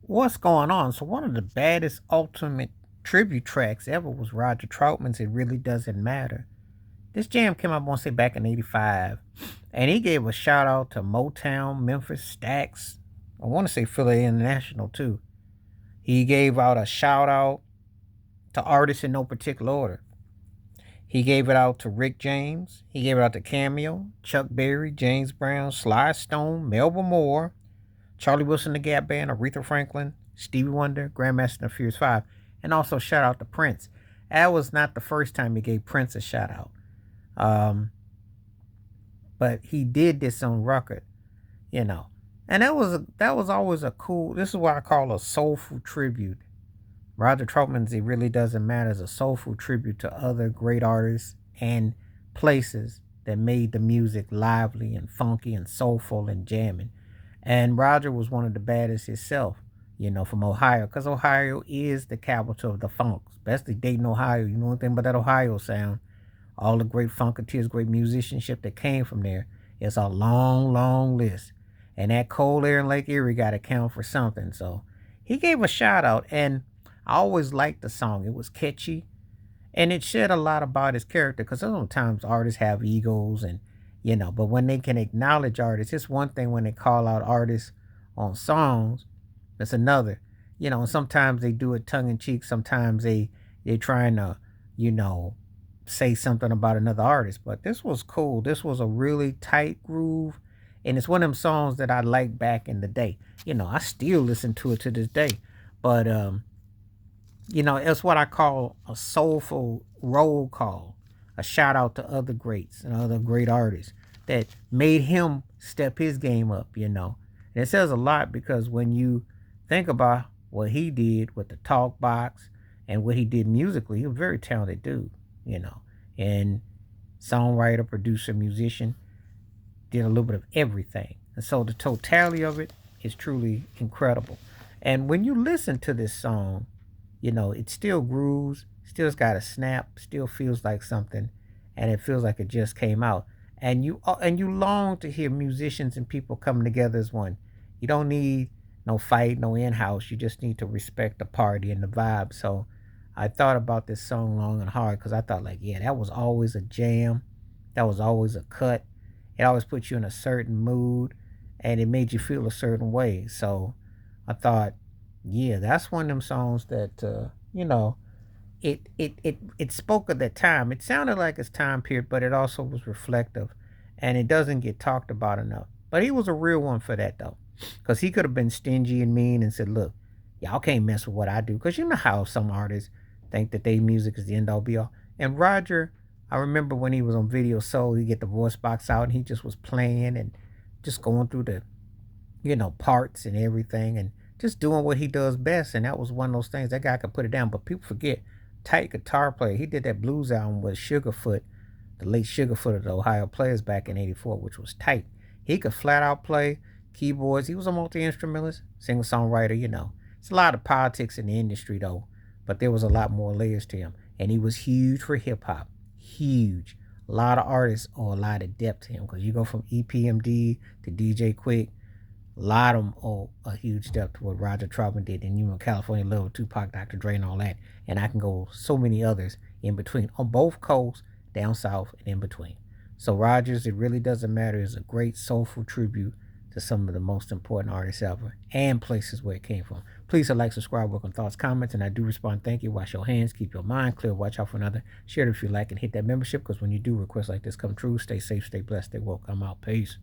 what's going on? So one of the baddest ultimate tribute tracks ever was Roger Troutman's "It Really Doesn't Matter." This jam came out, I want to say, back in '85, and he gave a shout out to Motown, Memphis, Stax. I want to say Philly International too. He gave out a shout out to artists in no particular order. He gave it out to Rick James. He gave it out to Cameo, Chuck Berry, James Brown, Sly Stone, Melba Moore, Charlie Wilson, the Gap Band, Aretha Franklin, Stevie Wonder, Grandmaster and the Furious Five, and also shout out to Prince. That was not the first time he gave Prince a shout out, um, but he did this on record, you know, and that was always a cool. This is what I call a soulful tribute. Roger Troutman's "It Really Doesn't Matter" is a soulful tribute to other great artists and places that made the music lively and funky and soulful and jamming. And Roger was one of the baddest himself, from Ohio, because Ohio is the capital of the funk, especially Dayton, Ohio. You know anything about that Ohio sound? All the great funketeers, great musicianship that came from there. It's a long, long list. And that cold air in Lake Erie got to count for something. So he gave a shout out, and I always liked the song. It was catchy, and it said a lot about his character, because sometimes artists have egos, and but when they can acknowledge artists, it's one thing when they call out artists on songs. That's another. And sometimes they do it tongue in cheek. Sometimes they're trying to, you know, say something about another artist. But this was cool. This was a really tight groove. And it's one of them songs that I liked back in the day. I still listen to it to this day. But it's what I call a soulful roll call, a shout out to other greats and other great artists that made him step his game up. And it says a lot, because when you think about what he did with the talk box and what he did musically, he was a very talented dude, and songwriter, producer, musician, did a little bit of everything. And so the totality of it is truly incredible. And when you listen to this song, it still grooves, still's got a snap, still feels like something, and it feels like it just came out. And you long to hear musicians and people coming together as one. You don't need no fight, no in-house. You just need to respect the party and the vibe. So I thought about this song long and hard, because I thought, like, yeah, that was always a jam. That was always a cut. It always put you in a certain mood, and it made you feel a certain way. So I thought, yeah, that's one of them songs that it spoke of that time. It sounded like its time period, but it also was reflective, and it doesn't get talked about enough. But he was a real one for that, though, because he could have been stingy and mean and said, "Look, y'all can't mess with what I do," because you know how some artists think that their music is the end all be all. And Roger, I remember when he was on Video Soul, he get the voice box out and he just was playing and just going through the parts and everything, and just doing what he does best. And that was one of those things that guy could put it down. But people forget, tight guitar player. He did that blues album with Sugarfoot, the late Sugarfoot of the Ohio Players back in '84, which was tight. He could flat out play keyboards. He was a multi instrumentalist, singer songwriter. It's a lot of politics in the industry though, but there was a lot more layers to him, and he was huge for hip hop. Huge. A lot of artists owe a lot of depth to him, because you go from EPMD to DJ Quick. A lot of them owe a huge depth to what Roger Troutman did. And California Love, Tupac, Dr. Dre, and all that. And I can go so many others in between, on both coasts, down south, and in between. So Rogers, "It Really Doesn't Matter" is a great soulful tribute to some of the most important artists ever, and places where it came from. Please like, subscribe, welcome thoughts, comments, and I do respond. Thank you. Wash your hands, keep your mind clear, watch out for another. Share it if you like, and hit that membership, because when you do, requests like this come true. Stay safe, stay blessed, stay woke. I'm out. Peace.